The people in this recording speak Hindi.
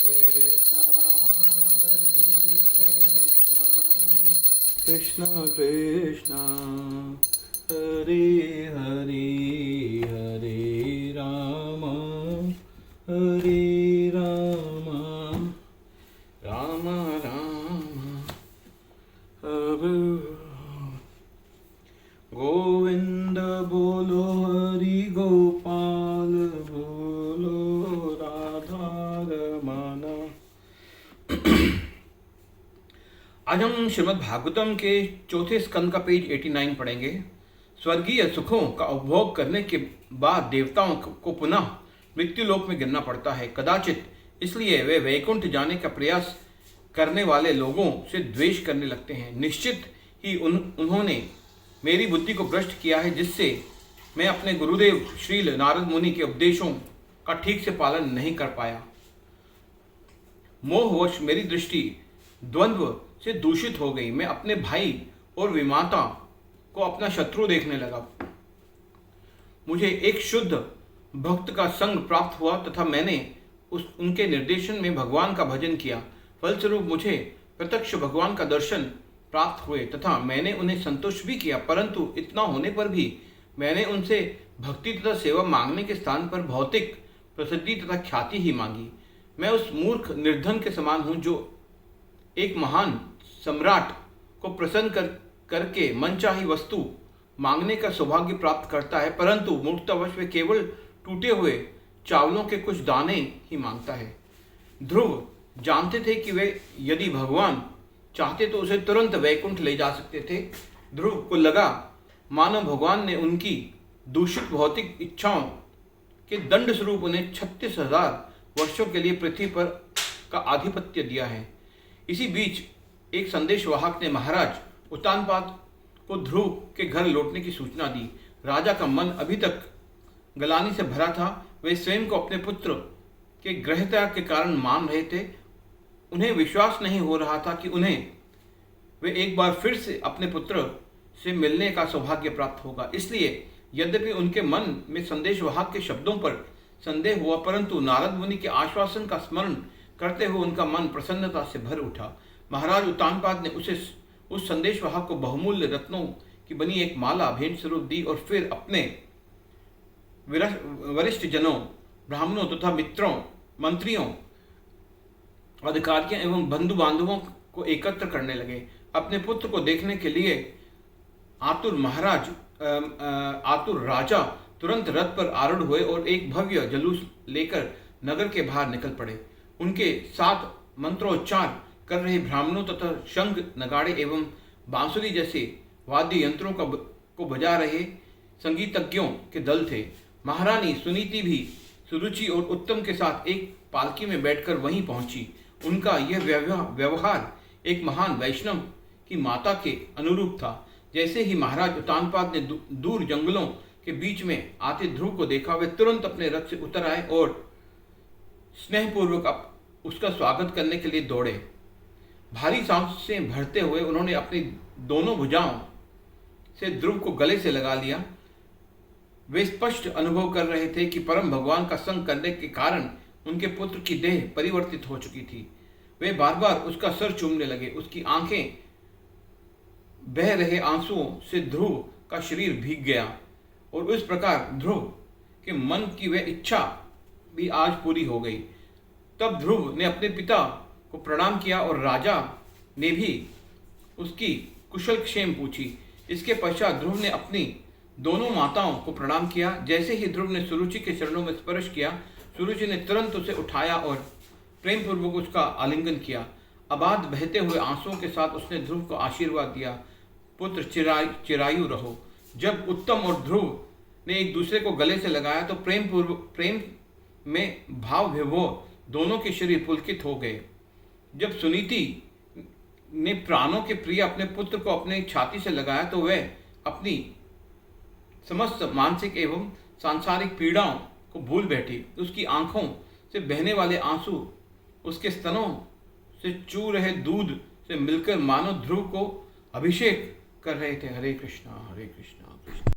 कृष्ण हरे कृष्ण कृष्ण हरे हरे हरे राम हरे राम राम राम हरे गोविंद बोलो हरि गोपाल बोलो राधा रमण। आज हम श्रीमद् भागवतम के चौथे स्कंद का पेज 89 पढ़ेंगे। स्वर्गीय सुखों का उपभोग करने के बाद देवताओं को पुनः मृत्युलोक में गिरना पड़ता है। कदाचित इसलिए वे वैकुंठ जाने का प्रयास करने वाले लोगों से द्वेष करने लगते हैं। निश्चित ही उन्होंने मेरी बुद्धि को भ्रष्ट किया है, जिससे मैं अपने गुरुदेव श्रील नारद मुनि के उपदेशों का ठीक से पालन नहीं कर पाया। मोहवश मेरी दृष्टि द्वंद्व से दूषित हो गई। मैं अपने भाई और विमाता को अपना शत्रु देखने लगा। मुझे एक शुद्ध भक्त का संग प्राप्त हुआ तथा मैंने उनके निर्देशन में भगवान का भजन किया। फलस्वरूप मुझे प्रत्यक्ष भगवान का दर्शन प्राप्त हुए तथा मैंने उन्हें संतुष्ट भी किया। परंतु इतना होने पर भी मैंने उनसे भक्ति तथा सेवा मांगने के स्थान पर भौतिक प्रसिद्धि तथा ख्याति ही मांगी। मैं उस मूर्ख निर्धन के समान हूँ जो एक महान सम्राट को प्रसन्न करके मनचाही वस्तु मांगने का सौभाग्य प्राप्त करता है, परंतु मूर्खतावश वे केवल टूटे हुए चावलों के कुछ दाने ही मांगता है। ध्रुव जानते थे कि वे यदि भगवान चाहते तो उसे तुरंत वैकुंठ ले जा सकते थे। ध्रुव को लगा मानो भगवान ने उनकी दूषित भौतिक इच्छाओं के दंड स्वरूप उन्हें 36,000 वर्षों के लिए पृथ्वी पर का आधिपत्य दिया है। इसी बीच एक संदेशवाहक ने महाराज उत्तानपाद को ध्रुव के घर लौटने की सूचना दी। राजा का मन अभी तक गलानी से भरा था। वे स्वयं को अपने पुत्र के गृहत्याग के कारण मान रहे थे। उन्हें विश्वास नहीं हो रहा था कि उन्हें वे एक बार फिर से अपने पुत्र से मिलने का सौभाग्य प्राप्त होगा। इसलिए यद्यपि उनके मन में संदेशवाहक के शब्दों पर संदेह हुआ, परंतु नारद मुनि के आश्वासन का स्मरण करते हुए उनका मन प्रसन्नता से भर उठा। महाराज उत्तानपाद ने उस संदेशवाहक को बहुमूल्य रत्नों की बनी एक माला भेंट स्वरूप दी और फिर अपने वरिष्ठ जनों, ब्राह्मणों तथा मित्रों, मंत्रियों, अधिकारियों एवं बंधु बांधवों को एकत्र करने लगे। अपने पुत्र को देखने के लिए आतुर राजा तुरंत रथ पर आरूढ़ हुए और एक भव्य जुलूस लेकर नगर के बाहर निकल पड़े। उनके साथ मंत्रोच्चार कर रहे ब्राह्मणों तथा शंख, नगाड़े एवं बांसुरी जैसे वाद्य यंत्रों को बजा रहे संगीतज्ञों के दल थे। महारानी सुनीति भी सुरुचि और उत्तम के साथ एक पालकी में बैठकर वहीं पहुंची। उनका यह व्यवहार एक महान वैष्णव की माता के अनुरूप था। जैसे ही महाराज उत्तानपाद ने दूर जंगलों के बीच में आते ध्रुव को देखा, वे तुरंत अपने रथ से उतर आए और स्नेहपूर्वक उसका स्वागत करने के लिए दौड़े। भारी सांसें भरते हुए उन्होंने अपनी दोनों भुजाओं से ध्रुव को गले से लगा लिया। वे स्पष्ट अनुभव कर रहे थे कि परम भगवान का संग करने के कारण उनके पुत्र की देह परिवर्तित हो चुकी थी। वे बार बार उसका सर चूमने लगे। उसकी आंखें बह रहे आंसुओं से ध्रुव का शरीर भीग गया और उस प्रकार ध्रुव के मन की वह इच्छा भी आज पूरी हो गई। तब ध्रुव ने अपने पिता को प्रणाम किया और राजा ने भी उसकी कुशल क्षेम पूछी। इसके पश्चात ध्रुव ने अपनी दोनों माताओं को प्रणाम किया। जैसे ही ध्रुव ने सुरुचि के चरणों में स्पर्श किया, सुरुचि ने तुरंत उसे उठाया और प्रेम पूर्वक उसका आलिंगन किया। अबाध बहते हुए आंसुओं के साथ उसने ध्रुव को आशीर्वाद दिया, पुत्र चिरायु रहो। जब उत्तम और ध्रुव ने एक दूसरे को गले से लगाया तो प्रेम में भाव विभोर दोनों के शरीर पुलकित हो गए। जब सुनीति ने प्राणों के प्रिय अपने पुत्र को अपने छाती से लगाया तो वह अपनी समस्त मानसिक एवं सांसारिक पीड़ाओं को भूल बैठी। उसकी आंखों से बहने वाले आंसू उसके स्तनों से चू रहे दूध से मिलकर मानो ध्रुव को अभिषेक कर रहे थे। हरे कृष्णा कृष्ण।